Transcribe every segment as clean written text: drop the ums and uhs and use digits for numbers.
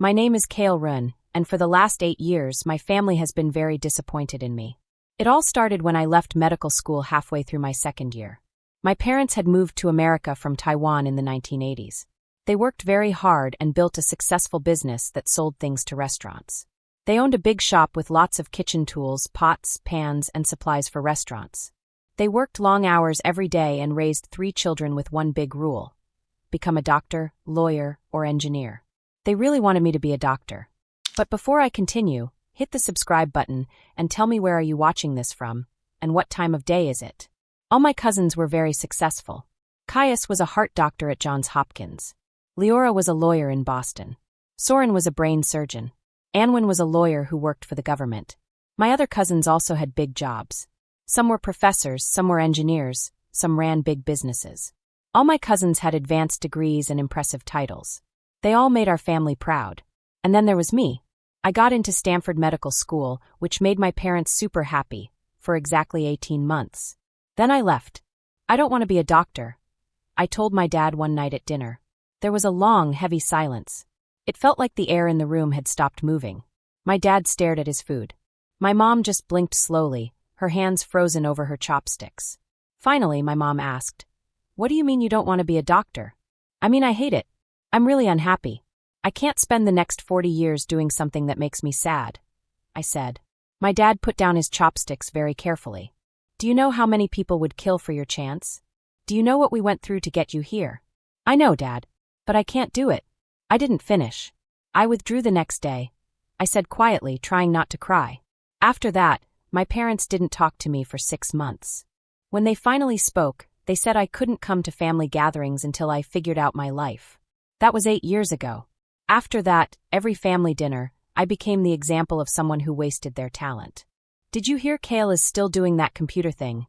My name is Kale Run, and for the last 8 years, my family has been very disappointed in me. It all started when I left medical school halfway through my second year. My parents had moved to America from Taiwan in the 1980s. They worked very hard and built a successful business that sold things to restaurants. They owned a big shop with lots of kitchen tools, pots, pans, and supplies for restaurants. They worked long hours every day and raised 3 children with one big rule: become a doctor, lawyer, or engineer. They really wanted me to be a doctor. But before I continue, hit the subscribe button and tell me where are you watching this from, and what time of day is it. All my cousins were very successful. Caius was a heart doctor at Johns Hopkins. Leora was a lawyer in Boston. Soren was a brain surgeon. Anwin was a lawyer who worked for the government. My other cousins also had big jobs. Some were professors, some were engineers, some ran big businesses. All my cousins had advanced degrees and impressive titles. They all made our family proud. And then there was me. I got into Stanford Medical School, which made my parents super happy, for exactly 18 months. Then I left. I don't want to be a doctor, I told my dad one night at dinner. There was a long, heavy silence. It felt like the air in the room had stopped moving. My dad stared at his food. My mom just blinked slowly, her hands frozen over her chopsticks. Finally, my mom asked, "What do you mean you don't want to be a doctor?" "I mean, I hate it. I'm really unhappy. I can't spend the next 40 years doing something that makes me sad," I said. My dad put down his chopsticks very carefully. "Do you know how many people would kill for your chance? Do you know what we went through to get you here?" "I know, Dad. But I can't do it." I didn't finish. I withdrew the next day, I said quietly, trying not to cry. After that, my parents didn't talk to me for 6 months. When they finally spoke, they said I couldn't come to family gatherings until I figured out my life. That was 8 years ago. After that, every family dinner, I became the example of someone who wasted their talent. "Did you hear Kale is still doing that computer thing?"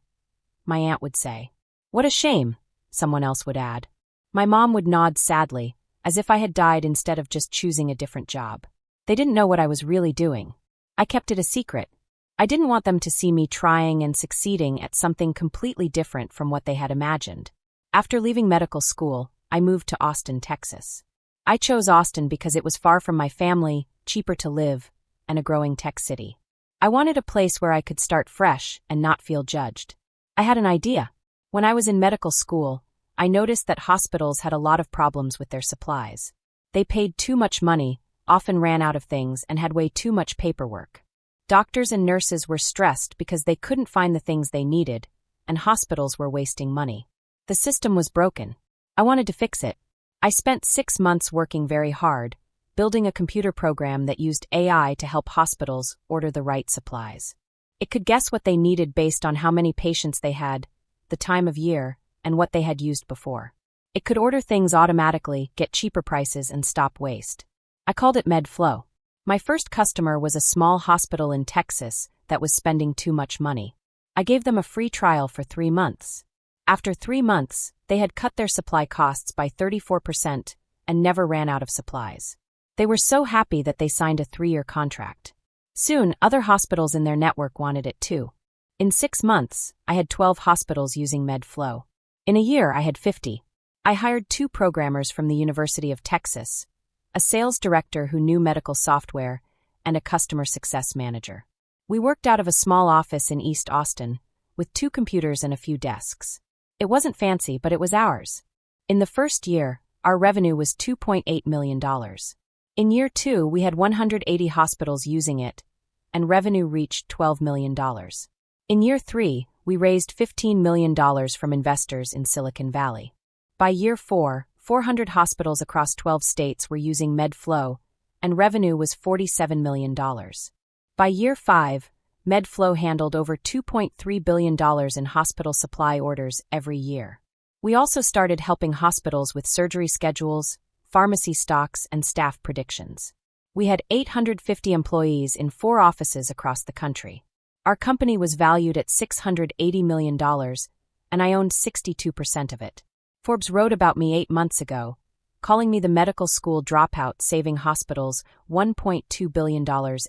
my aunt would say. "What a shame," someone else would add. My mom would nod sadly, as if I had died instead of just choosing a different job. They didn't know what I was really doing. I kept it a secret. I didn't want them to see me trying and succeeding at something completely different from what they had imagined. After leaving medical school, I moved to Austin, Texas. I chose Austin because it was far from my family, cheaper to live, and a growing tech city. I wanted a place where I could start fresh and not feel judged. I had an idea. When I was in medical school, I noticed that hospitals had a lot of problems with their supplies. They paid too much money, often ran out of things, and had way too much paperwork. Doctors and nurses were stressed because they couldn't find the things they needed, and hospitals were wasting money. The system was broken. I wanted to fix it. I spent 6 months working very hard, building a computer program that used AI to help hospitals order the right supplies. It could guess what they needed based on how many patients they had, the time of year, and what they had used before. It could order things automatically, get cheaper prices, and stop waste. I called it MedFlow. My first customer was a small hospital in Texas that was spending too much money. I gave them a free trial for 3 months. After 3 months, they had cut their supply costs by 34% and never ran out of supplies. They were so happy that they signed a 3-year contract. Soon, other hospitals in their network wanted it too. In 6 months, I had 12 hospitals using MedFlow. In a year, I had 50. I hired 2 programmers from the University of Texas, a sales director who knew medical software, and a customer success manager. We worked out of a small office in East Austin, with 2 computers and a few desks. It wasn't fancy, but it was ours. In the first year, our revenue was $2.8 million. In year 2, we had 180 hospitals using it, and revenue reached $12 million. In year 3, we raised $15 million from investors in Silicon Valley. By year 4, 400 hospitals across 12 states were using MedFlow, and revenue was $47 million. By year 5, MedFlow handled over $2.3 billion in hospital supply orders every year. We also started helping hospitals with surgery schedules, pharmacy stocks, and staff predictions. We had 850 employees in 4 offices across the country. Our company was valued at $680 million, and I owned 62% of it. Forbes wrote about me 8 months ago, calling me the medical school dropout saving hospitals $1.2 billion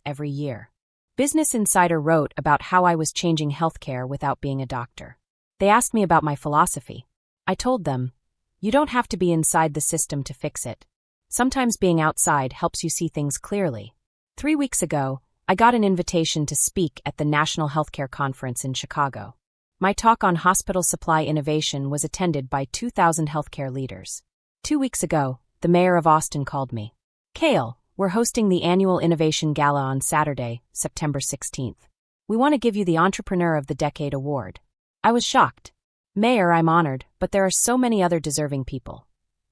every year. Business Insider wrote about how I was changing healthcare without being a doctor. They asked me about my philosophy. I told them, "You don't have to be inside the system to fix it. Sometimes being outside helps you see things clearly. 3 weeks ago, I got an invitation to speak at the National Healthcare Conference in Chicago. My talk on hospital supply innovation was attended by 2,000 healthcare leaders. 2 weeks ago, the mayor of Austin called me. Kale, we're hosting the annual Innovation Gala on Saturday, September 16th. We want to give you the Entrepreneur of the Decade award. I was shocked. Mayor, I'm honored, but there are so many other deserving people.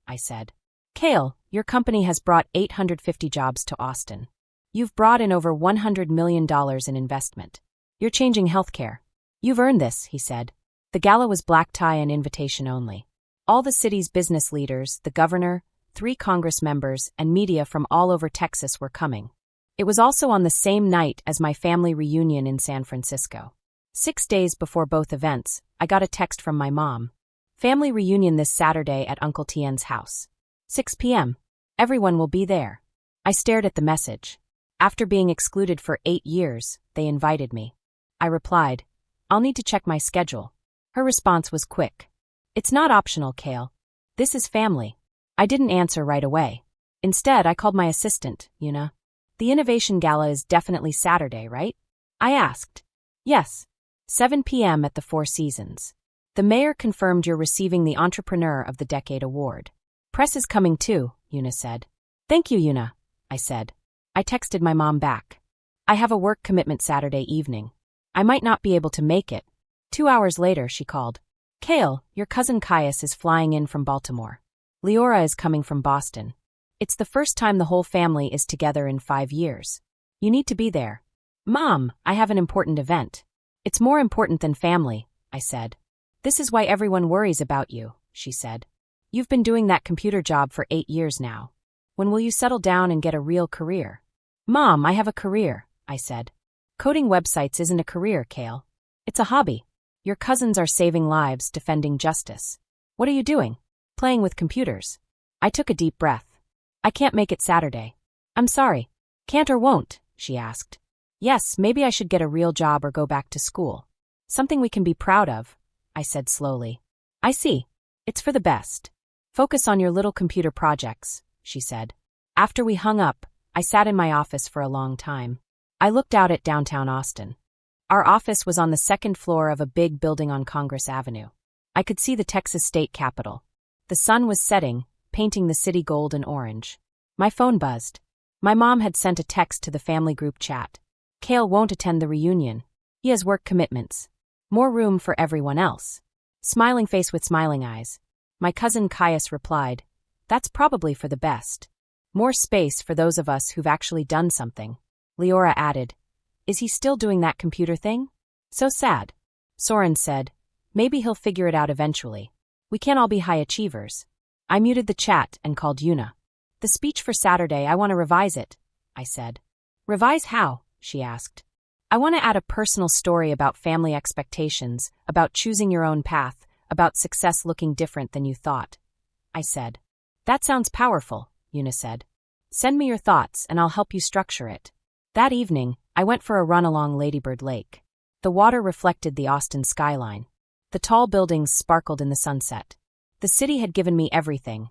I said. Kale, your company has brought 850 jobs to Austin. You've brought in over $100 million in investment. You're changing healthcare. You've earned this, he said. The gala was black tie and invitation only. All the city's business leaders, the governor, 3 Congress members, and media from all over Texas were coming. It was also on the same night as my family reunion in San Francisco. 6 days before both events, I got a text from my mom. Family reunion this Saturday at Uncle Tien's house. 6 p.m. Everyone will be there. I stared at the message. After being excluded for 8 years, they invited me. I replied, I'll need to check my schedule. Her response was quick. It's not optional, Kale. This is family. I didn't answer right away. Instead, I called my assistant, Una. The Innovation Gala is definitely Saturday, right? I asked. Yes. 7 p.m. at the Four Seasons. The mayor confirmed you're receiving the Entrepreneur of the Decade award. Press is coming too, Una said. Thank you, Una, I said. I texted my mom back. I have a work commitment Saturday evening. I might not be able to make it. 2 hours later, she called. Kale, your cousin Caius is flying in from Baltimore. Leora is coming from Boston. It's the first time the whole family is together in 5 years. You need to be there. Mom, I have an important event. It's more important than family, I said. This is why everyone worries about you, she said. You've been doing that computer job for 8 years now. When will you settle down and get a real career? Mom, I have a career, I said. Coding websites isn't a career, Kale. It's a hobby. Your cousins are saving lives, defending justice. What are you doing? Playing with computers. I took a deep breath. I can't make it Saturday. I'm sorry. Can't or won't? She asked. Yes, maybe I should get a real job or go back to school. Something we can be proud of, I said slowly. I see. It's for the best. Focus on your little computer projects, she said. After we hung up, I sat in my office for a long time. I looked out at downtown Austin. Our office was on the 2nd floor of a big building on Congress Avenue. I could see the Texas state capitol. The sun was setting, painting the city gold and orange. My phone buzzed. My mom had sent a text to the family group chat. Kale won't attend the reunion. He has work commitments. More room for everyone else. Smiling face with smiling eyes. My cousin Caius replied, That's probably for the best. More space for those of us who've actually done something. Leora added, Is he still doing that computer thing? So sad. Soren said, Maybe he'll figure it out eventually. We can't all be high achievers. I muted the chat and called Una. The speech for Saturday, I want to revise it, I said. Revise how? She asked. I want to add a personal story about family expectations, about choosing your own path, about success looking different than you thought. I said. That sounds powerful, Una said. Send me your thoughts and I'll help you structure it. That evening, I went for a run along Ladybird Lake. The water reflected the Austin skyline. The tall buildings sparkled in the sunset. The city had given me everything.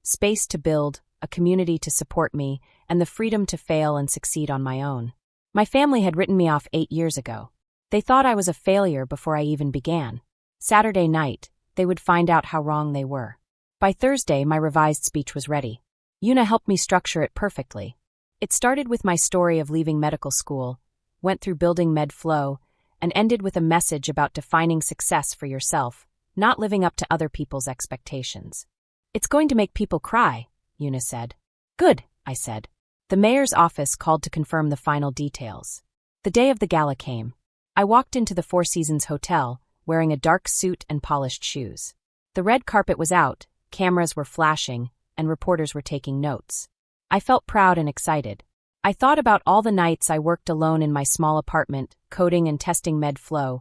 Space to build, a community to support me, and the freedom to fail and succeed on my own. My family had written me off 8 years ago. They thought I was a failure before I even began. Saturday night, they would find out how wrong they were. By Thursday, my revised speech was ready. Una helped me structure it perfectly. It started with my story of leaving medical school, went through building MedFlow, and ended with a message about defining success for yourself, not living up to other people's expectations. It's going to make people cry, Una said. Good, I said. The mayor's office called to confirm the final details. The day of the gala came. I walked into the Four Seasons Hotel, wearing a dark suit and polished shoes. The red carpet was out, cameras were flashing, and reporters were taking notes. I felt proud and excited. I thought about all the nights I worked alone in my small apartment, coding and testing MedFlow,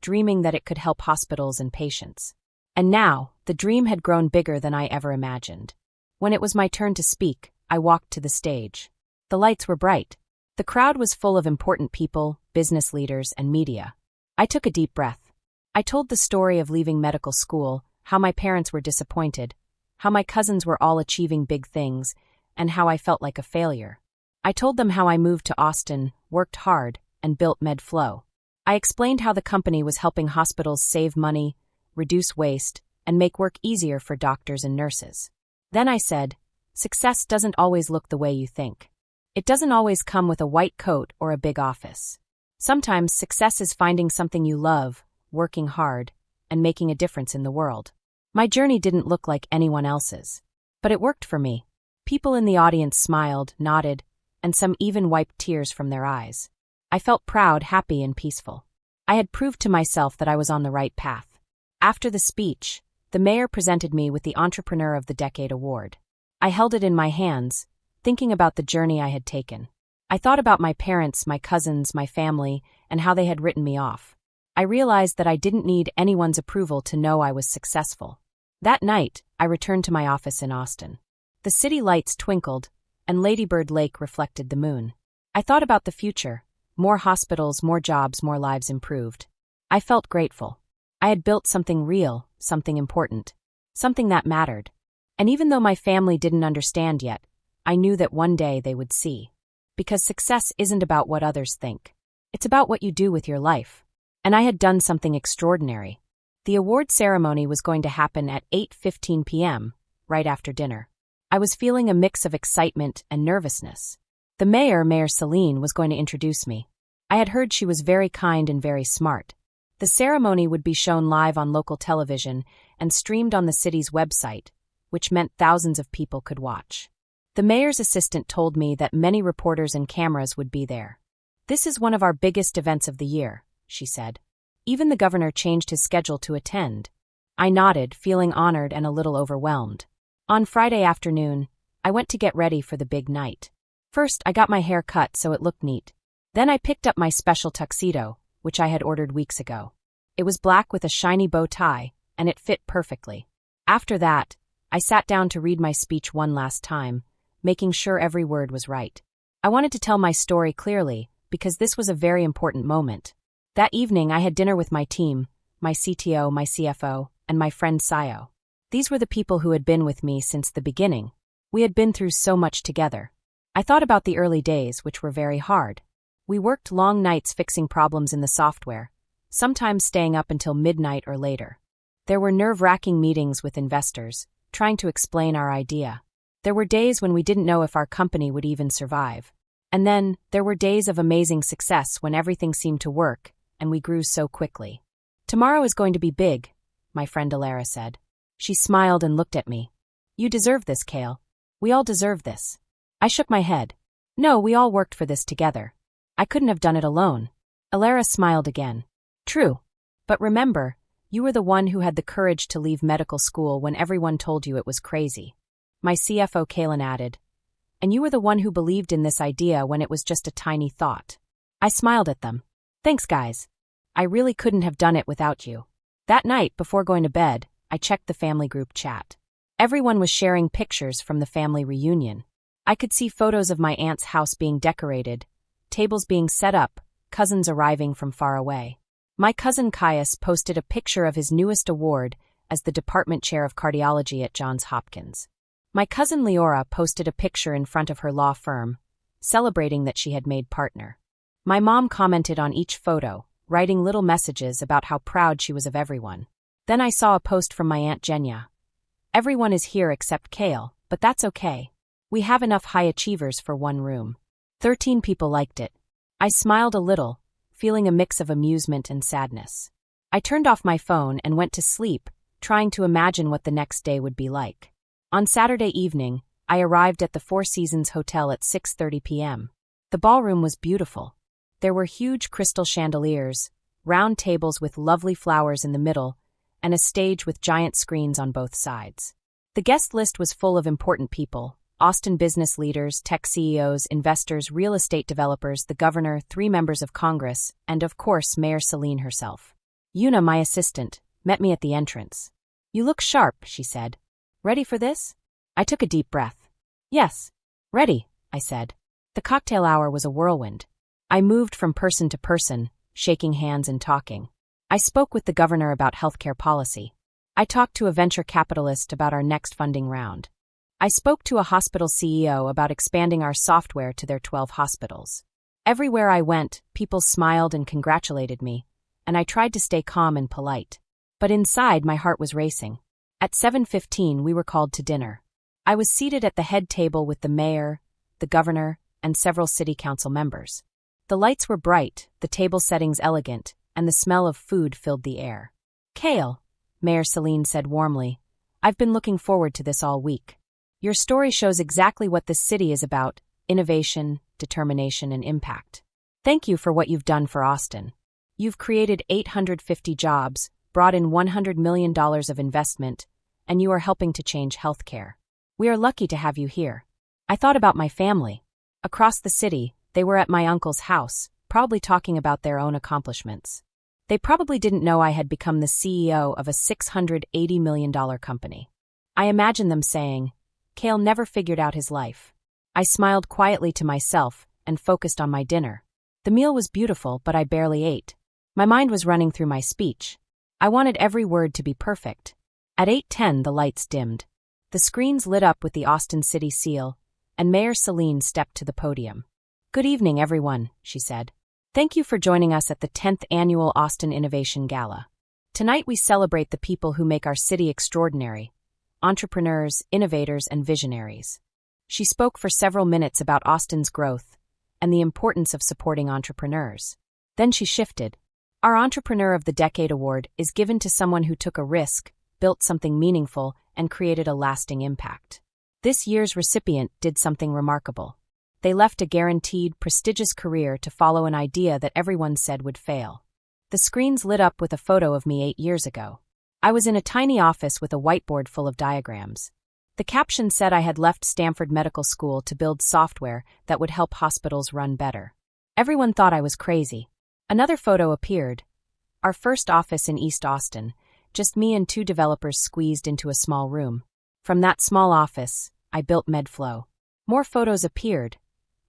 dreaming that it could help hospitals and patients. And now, the dream had grown bigger than I ever imagined. When it was my turn to speak, I walked to the stage. The lights were bright. The crowd was full of important people, business leaders, and media. I took a deep breath. I told the story of leaving medical school, how my parents were disappointed, how my cousins were all achieving big things, and how I felt like a failure. I told them how I moved to Austin, worked hard, and built MedFlow. I explained how the company was helping hospitals save money, reduce waste, and make work easier for doctors and nurses. Then I said, success doesn't always look the way you think. It doesn't always come with a white coat or a big office. Sometimes success is finding something you love, working hard, and making a difference in the world. My journey didn't look like anyone else's, but it worked for me. People in the audience smiled, nodded, and some even wiped tears from their eyes. I felt proud, happy, and peaceful. I had proved to myself that I was on the right path. After the speech, the mayor presented me with the Entrepreneur of the Decade award. I held it in my hands, thinking about the journey I had taken. I thought about my parents, my cousins, my family, and how they had written me off. I realized that I didn't need anyone's approval to know I was successful. That night, I returned to my office in Austin. The city lights twinkled, and Lady Bird Lake reflected the moon. I thought about the future. More hospitals, more jobs, more lives improved. I felt grateful. I had built something real, something important, something that mattered. And even though my family didn't understand yet, I knew that one day they would see. Because success isn't about what others think. It's about what you do with your life. And I had done something extraordinary. The award ceremony was going to happen at 8:15 p.m., right after dinner. I was feeling a mix of excitement and nervousness. The Mayor Celine, was going to introduce me. I had heard she was very kind and very smart. The ceremony would be shown live on local television and streamed on the city's website, which meant thousands of people could watch. The mayor's assistant told me that many reporters and cameras would be there. "This is one of our biggest events of the year," she said. Even the governor changed his schedule to attend. I nodded, feeling honored and a little overwhelmed. On Friday afternoon, I went to get ready for the big night. First, I got my hair cut so it looked neat. Then I picked up my special tuxedo, which I had ordered weeks ago. It was black with a shiny bow tie, and it fit perfectly. After that, I sat down to read my speech one last time, making sure every word was right. I wanted to tell my story clearly, because this was a very important moment. That evening, I had dinner with my team, my CTO, my CFO, and my friend Sayo. These were the people who had been with me since the beginning. We had been through so much together. I thought about the early days, which were very hard. We worked long nights fixing problems in the software, sometimes staying up until midnight or later. There were nerve-wracking meetings with investors, trying to explain our idea. There were days when we didn't know if our company would even survive. And then, there were days of amazing success when everything seemed to work, and we grew so quickly. "Tomorrow is going to be big," my friend Alara said. She smiled and looked at me. "You deserve this, Kale. We all deserve this." I shook my head. "No, we all worked for this together. I couldn't have done it alone." Alara smiled again. "True. But remember, you were the one who had the courage to leave medical school when everyone told you it was crazy." My CFO Kalen added. "And you were the one who believed in this idea when it was just a tiny thought." I smiled at them. "Thanks, guys. I really couldn't have done it without you." That night, before going to bed, I checked the family group chat. Everyone was sharing pictures from the family reunion. I could see photos of my aunt's house being decorated, tables being set up, cousins arriving from far away. My cousin Caius posted a picture of his newest award as the department chair of cardiology at Johns Hopkins. My cousin Leora posted a picture in front of her law firm, celebrating that she had made partner. My mom commented on each photo, writing little messages about how proud she was of everyone. Then I saw a post from my Aunt Jenya. "Everyone is here except Kale, but that's okay. We have enough high achievers for one room." 13 people liked it. I smiled a little, feeling a mix of amusement and sadness. I turned off my phone and went to sleep, trying to imagine what the next day would be like. On Saturday evening, I arrived at the Four Seasons Hotel at 6:30 p.m. The ballroom was beautiful. There were huge crystal chandeliers, round tables with lovely flowers in the middle, and a stage with giant screens on both sides. The guest list was full of important people: Austin business leaders, tech CEOs, investors, real estate developers, the governor, 3 members of Congress, and of course Mayor Celine herself. Yuna, my assistant, met me at the entrance. "You look sharp," she said. "Ready for this?" I took a deep breath. "Yes, ready," I said. The cocktail hour was a whirlwind. I moved from person to person, shaking hands and talking. I spoke with the governor about healthcare policy. I talked to a venture capitalist about our next funding round. I spoke to a hospital CEO about expanding our software to their 12 hospitals. Everywhere I went, people smiled and congratulated me, and I tried to stay calm and polite. But inside, my heart was racing. At 7:15, we were called to dinner. I was seated at the head table with the mayor, the governor, and several city council members. The lights were bright, the table settings elegant, and the smell of food filled the air. "Kale," Mayor Celine said warmly, "I've been looking forward to this all week. Your story shows exactly what this city is about: innovation, determination, and impact. Thank you for what you've done for Austin. You've created 850 jobs, brought in $100 million of investment, and you are helping to change healthcare. We are lucky to have you here." I thought about my family. Across the city, they were at my uncle's house, probably talking about their own accomplishments. They probably didn't know I had become the CEO of a $680 million company. I imagined them saying, "Kale never figured out his life." I smiled quietly to myself and focused on my dinner. The meal was beautiful, but I barely ate. My mind was running through my speech. I wanted every word to be perfect. At 8:10, the lights dimmed. The screens lit up with the Austin City seal, and Mayor Celine stepped to the podium. "Good evening, everyone," she said. "Thank you for joining us at the 10th Annual Austin Innovation Gala. Tonight we celebrate the people who make our city extraordinary: entrepreneurs, innovators, and visionaries." She spoke for several minutes about Austin's growth and the importance of supporting entrepreneurs. Then she shifted. "Our Entrepreneur of the Decade Award is given to someone who took a risk, built something meaningful, and created a lasting impact. This year's recipient did something remarkable. They left a guaranteed, prestigious career to follow an idea that everyone said would fail." The screens lit up with a photo of me 8 years ago. I was in a tiny office with a whiteboard full of diagrams. The caption said I had left Stanford Medical School to build software that would help hospitals run better. Everyone thought I was crazy. Another photo appeared. Our first office in East Austin, just me and 2 developers squeezed into a small room. From that small office, I built MedFlow. More photos appeared.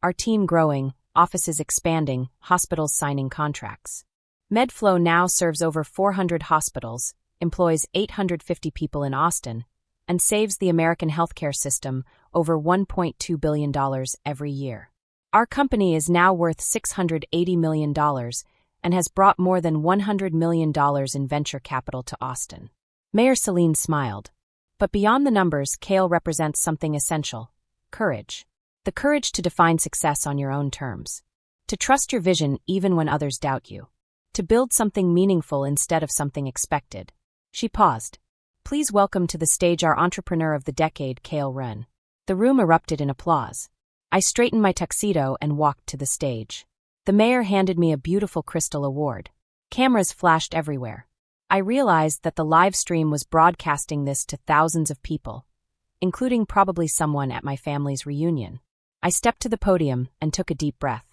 Our team growing, offices expanding, hospitals signing contracts. MedFlow now serves over 400 hospitals, employs 850 people in Austin, and saves the American healthcare system over $1.2 billion every year. Our company is now worth $680 million and has brought more than $100 million in venture capital to Austin. Mayor Celine smiled. But beyond the numbers, Kale represents something essential: courage. The courage to define success on your own terms. To trust your vision even when others doubt you. To build something meaningful instead of something expected. She paused. "Please welcome to the stage our Entrepreneur of the Decade, Kale Wren." The room erupted in applause. I straightened my tuxedo and walked to the stage. The mayor handed me a beautiful crystal award. Cameras flashed everywhere. I realized that the live stream was broadcasting this to thousands of people, including probably someone at my family's reunion. I stepped to the podium and took a deep breath.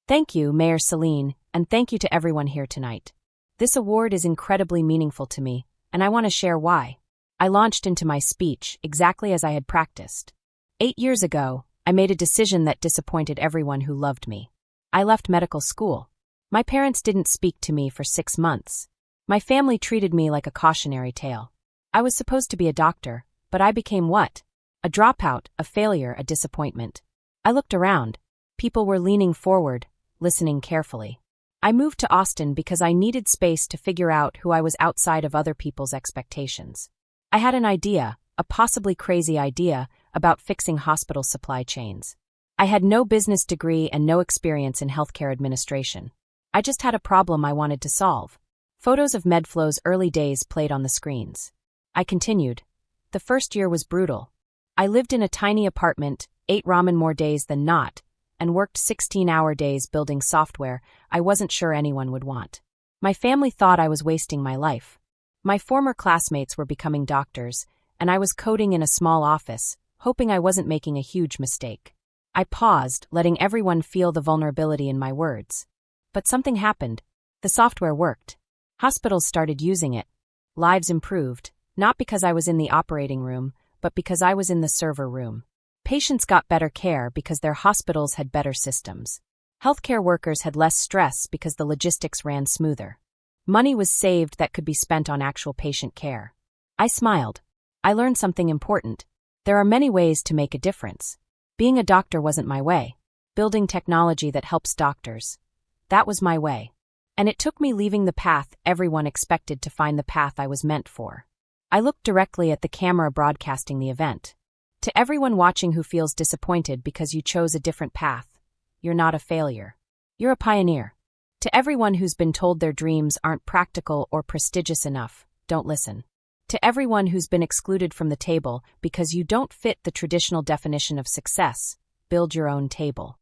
"Thank you, Mayor Celine, and thank you to everyone here tonight. This award is incredibly meaningful to me, and I want to share why." I launched into my speech exactly as I had practiced. 8 years ago, I made a decision that disappointed everyone who loved me. I left medical school. My parents didn't speak to me for 6 months. My family treated me like a cautionary tale. I was supposed to be a doctor, but I became what? A dropout, a failure, a disappointment. I looked around. People were leaning forward, listening carefully. I moved to Austin because I needed space to figure out who I was outside of other people's expectations. I had an idea, a possibly crazy idea, about fixing hospital supply chains. I had no business degree and no experience in healthcare administration. I just had a problem I wanted to solve. Photos of MedFlow's early days played on the screens. I continued. The first year was brutal. I lived in a tiny apartment, ate ramen more days than not, and worked 16-hour days building software I wasn't sure anyone would want. My family thought I was wasting my life. My former classmates were becoming doctors, and I was coding in a small office, hoping I wasn't making a huge mistake. I paused, letting everyone feel the vulnerability in my words. But something happened. The software worked. Hospitals started using it. Lives improved, not because I was in the operating room, but because I was in the server room. Patients got better care because their hospitals had better systems. Healthcare workers had less stress because the logistics ran smoother. Money was saved that could be spent on actual patient care. I smiled. I learned something important. There are many ways to make a difference. Being a doctor wasn't my way. Building technology that helps doctors. That was my way. And it took me leaving the path everyone expected to find the path I was meant for. I looked directly at the camera broadcasting the event. To everyone watching who feels disappointed because you chose a different path, you're not a failure. You're a pioneer. To everyone who's been told their dreams aren't practical or prestigious enough, don't listen. To everyone who's been excluded from the table because you don't fit the traditional definition of success, build your own table.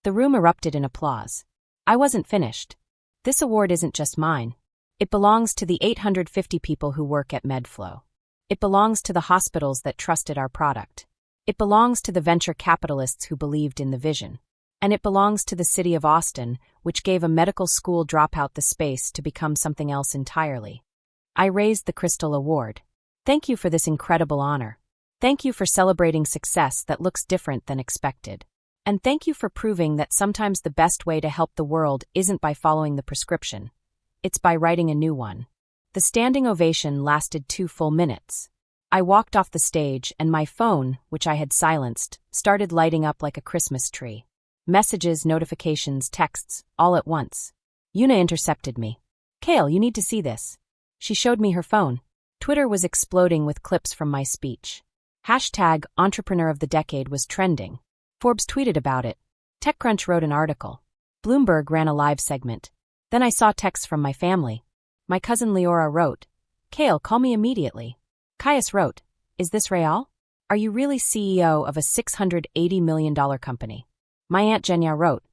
The room erupted in applause. I wasn't finished. This award isn't just mine. It belongs to the 850 people who work at MedFlow. It belongs to the hospitals that trusted our product. It belongs to the venture capitalists who believed in the vision. And it belongs to the city of Austin, which gave a medical school dropout the space to become something else entirely. I raised the Crystal Award. Thank you for this incredible honor. Thank you for celebrating success that looks different than expected. And thank you for proving that sometimes the best way to help the world isn't by following the prescription. It's by writing a new one. The standing ovation lasted 2 full minutes. I walked off the stage and my phone, which I had silenced, started lighting up like a Christmas tree. Messages, notifications, texts, all at once. Una intercepted me. "Kale, you need to see this." She showed me her phone. Twitter was exploding with clips from my speech. Hashtag Entrepreneur of the Decade was trending. Forbes tweeted about it. TechCrunch wrote an article. Bloomberg ran a live segment. Then I saw texts from my family. My cousin Leora wrote, "Kale, call me immediately." Caius wrote, "Is this real? Are you really CEO of a $680 million company?" My Aunt Jenya wrote,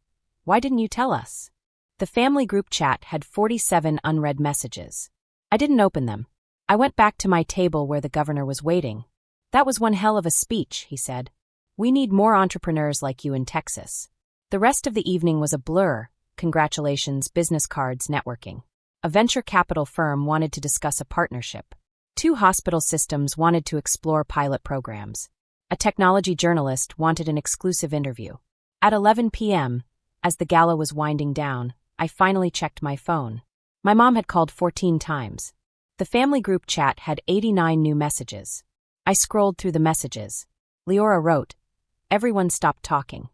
"Why didn't you tell us?" The family group chat had 47 unread messages. I didn't open them. I went back to my table where the governor was waiting. "That was one hell of a speech," he said. "We need more entrepreneurs like you in Texas." The rest of the evening was a blur. Congratulations, business cards, networking. A venture capital firm wanted to discuss a partnership. 2 hospital systems wanted to explore pilot programs. A technology journalist wanted an exclusive interview. At 11 p.m., as the gala was winding down, I finally checked my phone. My mom had called 14 times. The family group chat had 89 new messages. I scrolled through the messages. Leora wrote, "Everyone stopped talking.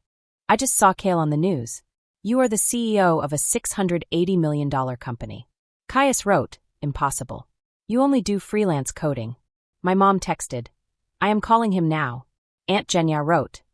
I just saw Kale on the news. You are the CEO of a $680 million company." Caius wrote, "Impossible. You only do freelance coding." My mom texted, "I am calling him now." Aunt Jenya wrote,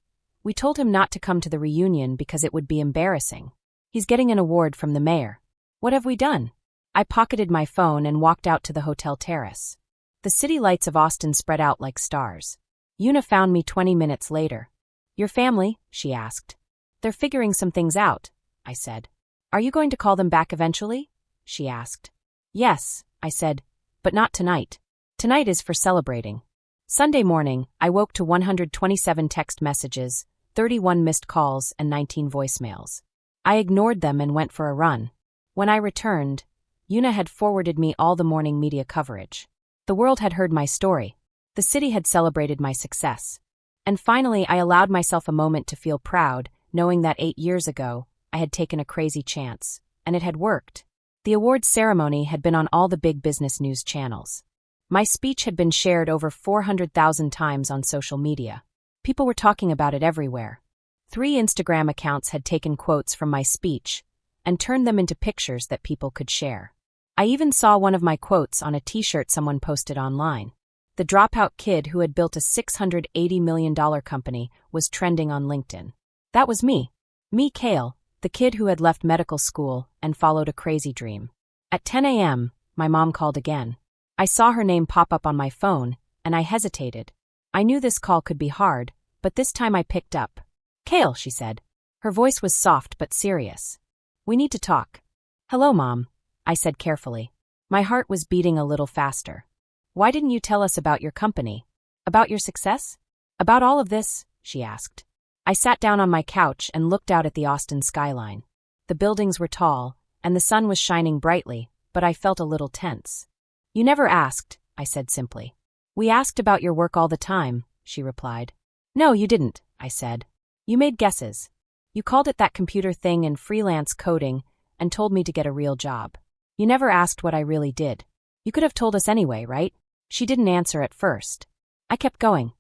"We told him not to come to the reunion because it would be embarrassing. He's getting an award from the mayor. What have we done?" I pocketed my phone and walked out to the hotel terrace. The city lights of Austin spread out like stars. Una found me 20 minutes later. "Your family?" she asked. "They're figuring some things out," I said. "Are you going to call them back eventually?" she asked. "Yes," I said, "but not tonight. Tonight is for celebrating." Sunday morning, I woke to 127 text messages, 31 missed calls, and 19 voicemails. I ignored them and went for a run. When I returned, Una had forwarded me all the morning media coverage. The world had heard my story. The city had celebrated my success. And finally, I allowed myself a moment to feel proud, knowing that 8 years ago, I had taken a crazy chance, and it had worked. The awards ceremony had been on all the big business news channels. My speech had been shared over 400,000 times on social media. People were talking about it everywhere. 3 Instagram accounts had taken quotes from my speech and turned them into pictures that people could share. I even saw one of my quotes on a t-shirt someone posted online. The dropout kid who had built a $680 million company was trending on LinkedIn. That was me. Me, Kale, the kid who had left medical school and followed a crazy dream. At 10 a.m., my mom called again. I saw her name pop up on my phone, and I hesitated. I knew this call could be hard, but this time I picked up. "Kale," she said. Her voice was soft but serious. "We need to talk." "Hello, Mom," I said carefully. My heart was beating a little faster. "Why didn't you tell us about your company? About your success? About all of this?" she asked. I sat down on my couch and looked out at the Austin skyline. The buildings were tall, and the sun was shining brightly, but I felt a little tense. "You never asked," I said simply. "We asked about your work all the time," she replied. "No, you didn't," I said. "You made guesses. You called it that computer thing and freelance coding and told me to get a real job. You never asked what I really did. You could have told us anyway, right?" She didn't answer at first. I kept going.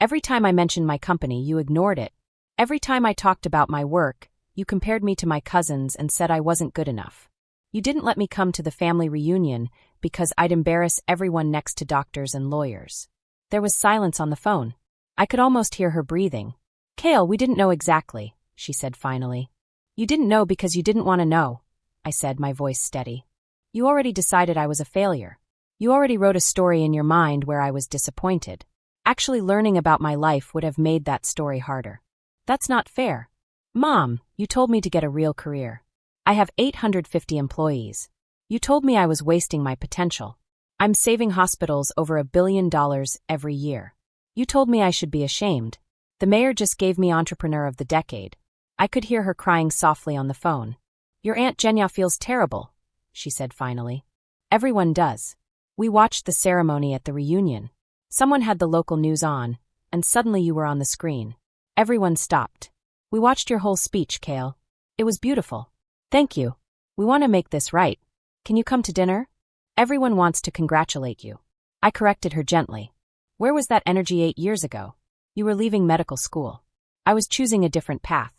Every time I mentioned my company, you ignored it. Every time I talked about my work, you compared me to my cousins and said I wasn't good enough. You didn't let me come to the family reunion because I'd embarrass everyone next to doctors and lawyers. There was silence on the phone. I could almost hear her breathing. Kale, we didn't know exactly, she said finally. You didn't know because you didn't want to know, I said, my voice steady. You already decided I was a failure. You already wrote a story in your mind where I was disappointed. Actually learning about my life would have made that story harder. That's not fair. Mom, you told me to get a real career. I have 850 employees. You told me I was wasting my potential. I'm saving hospitals over $1 billion every year. You told me I should be ashamed. The mayor just gave me Entrepreneur of the Decade. I could hear her crying softly on the phone. Your Aunt Jenya feels terrible, she said finally. Everyone does. We watched the ceremony at the reunion. Someone had the local news on, and suddenly you were on the screen. Everyone stopped. We watched your whole speech, Kale. It was beautiful. Thank you. We want to make this right. Can you come to dinner? Everyone wants to congratulate you. I corrected her gently. Where was that energy 8 years ago? You were leaving medical school. I was choosing a different path.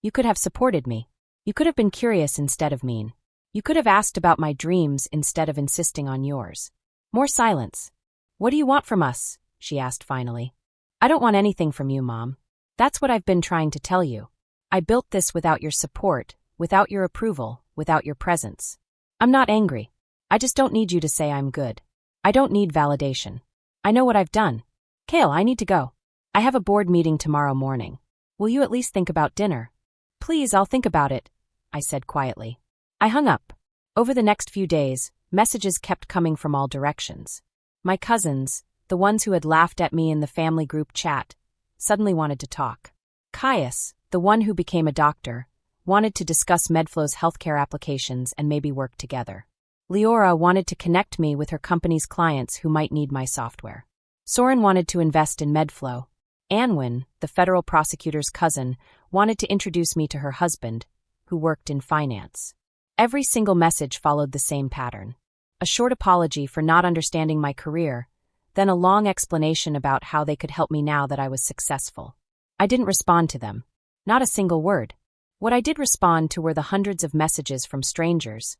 You could have supported me. You could have been curious instead of mean. You could have asked about my dreams instead of insisting on yours. More silence. What do you want from us? She asked finally. I don't want anything from you, Mom. That's what I've been trying to tell you. I built this without your support, without your approval, without your presence. I'm not angry. I just don't need you to say I'm good. I don't need validation. I know what I've done. Kale, I need to go. I have a board meeting tomorrow morning. Will you at least think about dinner? Please, I'll think about it, I said quietly. I hung up. Over the next few days, messages kept coming from all directions. My cousins, the ones who had laughed at me in the family group chat, suddenly wanted to talk. Caius, the one who became a doctor, wanted to discuss Medflow's healthcare applications and maybe work together. Leora wanted to connect me with her company's clients who might need my software. Soren wanted to invest in Medflow. Anwin, the federal prosecutor's cousin, wanted to introduce me to her husband, who worked in finance. Every single message followed the same pattern. A short apology for not understanding my career, then a long explanation about how they could help me now that I was successful. I didn't respond to them. Not a single word. What I did respond to were the hundreds of messages from strangers.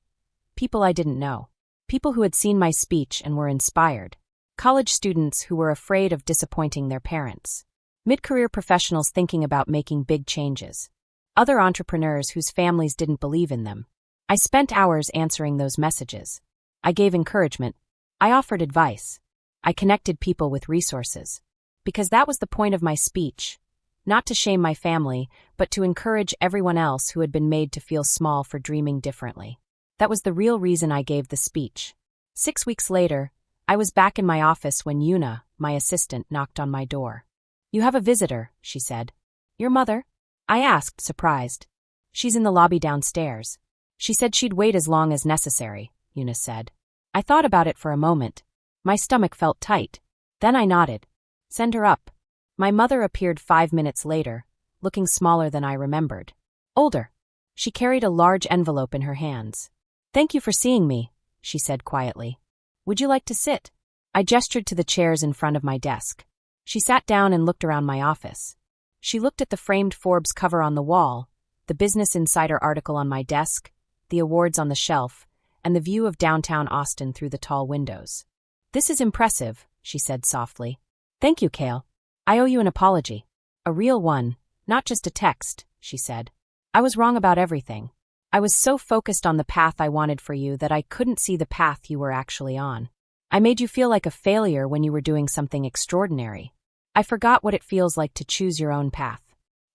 People I didn't know. People who had seen my speech and were inspired. College students who were afraid of disappointing their parents. Mid-career professionals thinking about making big changes. Other entrepreneurs whose families didn't believe in them. I spent hours answering those messages. I gave encouragement. I offered advice. I connected people with resources. Because that was the point of my speech. Not to shame my family, but to encourage everyone else who had been made to feel small for dreaming differently. That was the real reason I gave the speech. 6 weeks later, I was back in my office when Yuna, my assistant, knocked on my door. You have a visitor, she said. Your mother? I asked, surprised. She's in the lobby downstairs. She said she'd wait as long as necessary, Yuna said. I thought about it for a moment. My stomach felt tight. Then I nodded. Send her up. My mother appeared 5 minutes later, looking smaller than I remembered. Older. She carried a large envelope in her hands. Thank you for seeing me, she said quietly. Would you like to sit? I gestured to the chairs in front of my desk. She sat down and looked around my office. She looked at the framed Forbes cover on the wall, the Business Insider article on my desk, the awards on the shelf, and the view of downtown Austin through the tall windows. This is impressive, she said softly. Thank you, Kale. I owe you an apology. A real one, not just a text, she said. I was wrong about everything. I was so focused on the path I wanted for you that I couldn't see the path you were actually on. I made you feel like a failure when you were doing something extraordinary. I forgot what it feels like to choose your own path.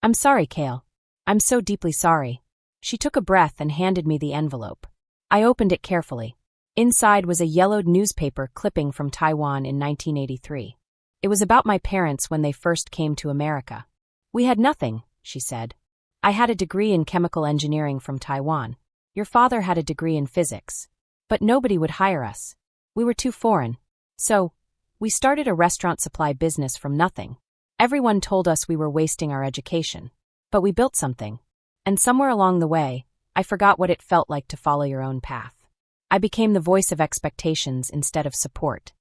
I'm sorry, Kale. I'm so deeply sorry. She took a breath and handed me the envelope. I opened it carefully. Inside was a yellowed newspaper clipping from Taiwan in 1983. It was about my parents when they first came to America. We had nothing, she said. I had a degree in chemical engineering from Taiwan. Your father had a degree in physics. But nobody would hire us. We were too foreign. So, we started a restaurant supply business from nothing. Everyone told us we were wasting our education. But we built something. And somewhere along the way, I forgot what it felt like to follow your own path. I became the voice of expectations instead of support.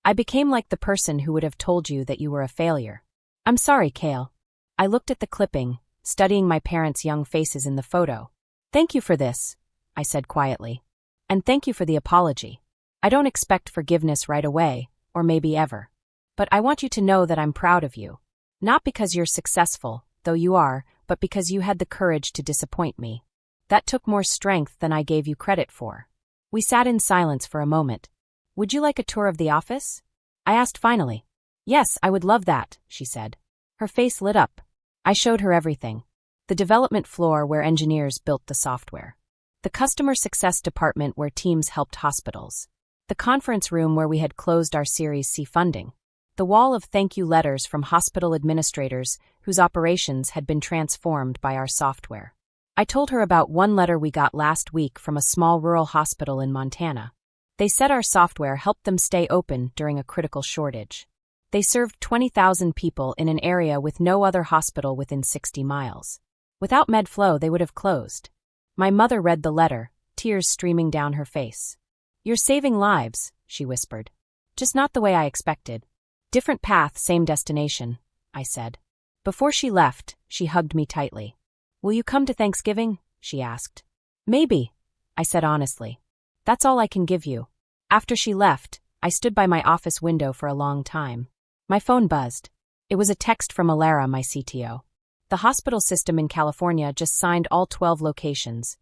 I became like the person who would have told you that you were a failure. I'm sorry, Kale. I looked at the clipping, studying my parents' young faces in the photo. Thank you for this, I said quietly. And thank you for the apology. I don't expect forgiveness right away, or maybe ever. But I want you to know that I'm proud of you. Not because you're successful, though you are, but because you had the courage to disappoint me. That took more strength than I gave you credit for. We sat in silence for a moment. Would you like a tour of the office? I asked finally. Yes, I would love that, she said. Her face lit up. I showed her everything. The development floor where engineers built the software. The customer success department where teams helped hospitals. The conference room where we had closed our Series C funding. The wall of thank you letters from hospital administrators whose operations had been transformed by our software. I told her about one letter we got last week from a small rural hospital in Montana. They said our software helped them stay open during a critical shortage. They served 20,000 people in an area with no other hospital within 60 miles. Without MedFlow, they would have closed. My mother read the letter, tears streaming down her face. You're saving lives, she whispered. Just not the way I expected. Different path, same destination, I said. Before she left, she hugged me tightly. Will you come to Thanksgiving? She asked. Maybe, I said honestly. That's all I can give you. After she left, I stood by my office window for a long time. My phone buzzed. It was a text from Alara, my CTO. The hospital system in California just signed all 12 locations.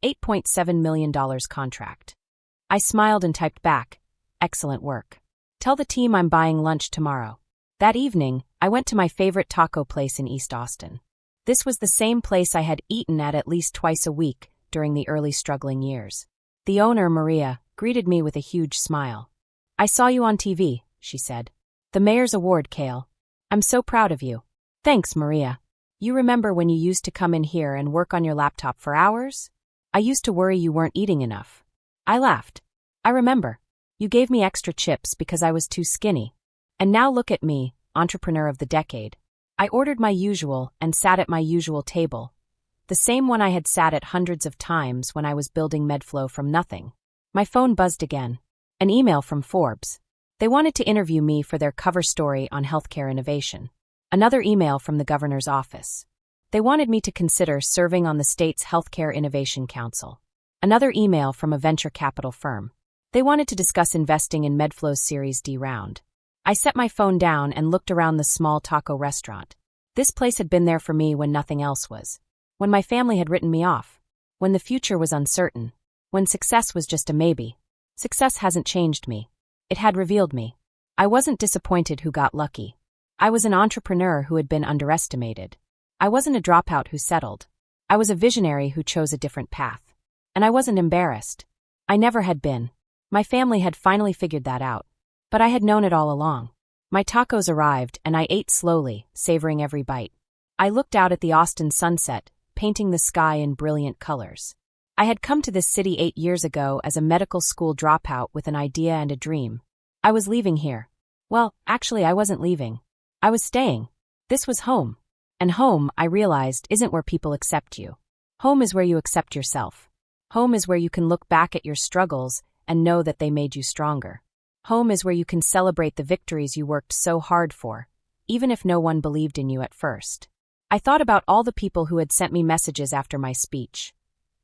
$8.7 million contract. I smiled and typed back, excellent work. Tell the team I'm buying lunch tomorrow. That evening, I went to my favorite taco place in East Austin. This was the same place I had eaten at least twice a week during the early struggling years. The owner, Maria, greeted me with a huge smile. I saw you on TV, she said. The mayor's award, Kale. I'm so proud of you. Thanks, Maria. You remember when you used to come in here and work on your laptop for hours? I used to worry you weren't eating enough. I laughed. I remember. You gave me extra chips because I was too skinny. And now look at me, entrepreneur of the decade. I ordered my usual and sat at my usual table. The same one I had sat at hundreds of times when I was building MedFlow from nothing. My phone buzzed again. An email from Forbes. They wanted to interview me for their cover story on healthcare innovation. Another email from the governor's office. They wanted me to consider serving on the state's Healthcare Innovation Council. Another email from a venture capital firm. They wanted to discuss investing in MedFlow's Series D round. I set my phone down and looked around the small taco restaurant. This place had been there for me when nothing else was. When my family had written me off. When the future was uncertain. When success was just a maybe. Success hasn't changed me. It had revealed me. I wasn't disappointed who got lucky. I was an entrepreneur who had been underestimated. I wasn't a dropout who settled. I was a visionary who chose a different path. And I wasn't embarrassed. I never had been. My family had finally figured that out. But I had known it all along. My tacos arrived and I ate slowly, savoring every bite. I looked out at the Austin sunset, painting the sky in brilliant colors. I had come to this city 8 years ago as a medical school dropout with an idea and a dream. I was leaving here. Well, actually I wasn't leaving. I was staying. This was home. And home, I realized, isn't where people accept you. Home is where you accept yourself. Home is where you can look back at your struggles and know that they made you stronger. Home is where you can celebrate the victories you worked so hard for, even if no one believed in you at first. I thought about all the people who had sent me messages after my speech.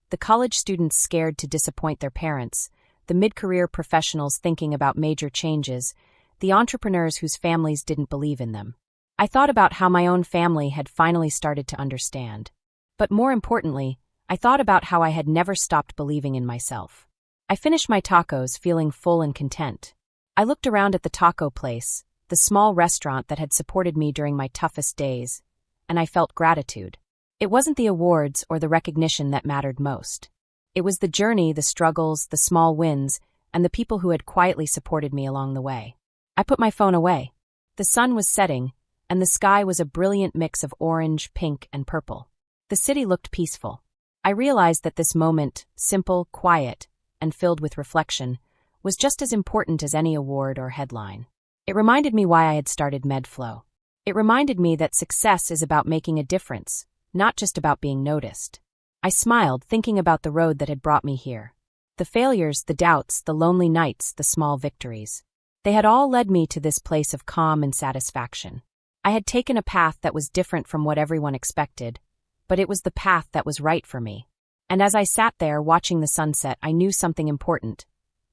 The college students scared to disappoint their parents, the mid-career professionals thinking about major changes, the entrepreneurs whose families didn't believe in them. I thought about how my own family had finally started to understand. But more importantly, I thought about how I had never stopped believing in myself. I finished my tacos feeling full and content. I looked around at the taco place, the small restaurant that had supported me during my toughest days, and I felt gratitude. It wasn't the awards or the recognition that mattered most. It was the journey, the struggles, the small wins, and the people who had quietly supported me along the way. I put my phone away. The sun was setting, and the sky was a brilliant mix of orange, pink, and purple. The city looked peaceful. I realized that this moment, simple, quiet, and filled with reflection, was just as important as any award or headline. It reminded me why I had started MedFlow. It reminded me that success is about making a difference, not just about being noticed. I smiled, thinking about the road that had brought me here. The failures, the doubts, the lonely nights, the small victories. They had all led me to this place of calm and satisfaction. I had taken a path that was different from what everyone expected, but it was the path that was right for me. And as I sat there watching the sunset, I knew something important.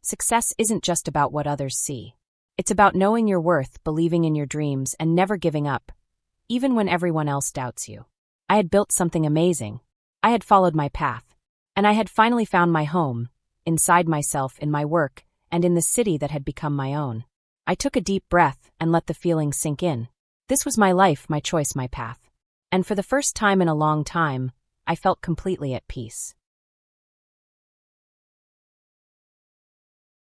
Success isn't just about what others see. It's about knowing your worth, believing in your dreams, and never giving up, even when everyone else doubts you. I had built something amazing. I had followed my path. And I had finally found my home, inside myself, in my work, and in the city that had become my own. I took a deep breath and let the feeling sink in. This was my life, my choice, my path. And for the first time in a long time, I felt completely at peace.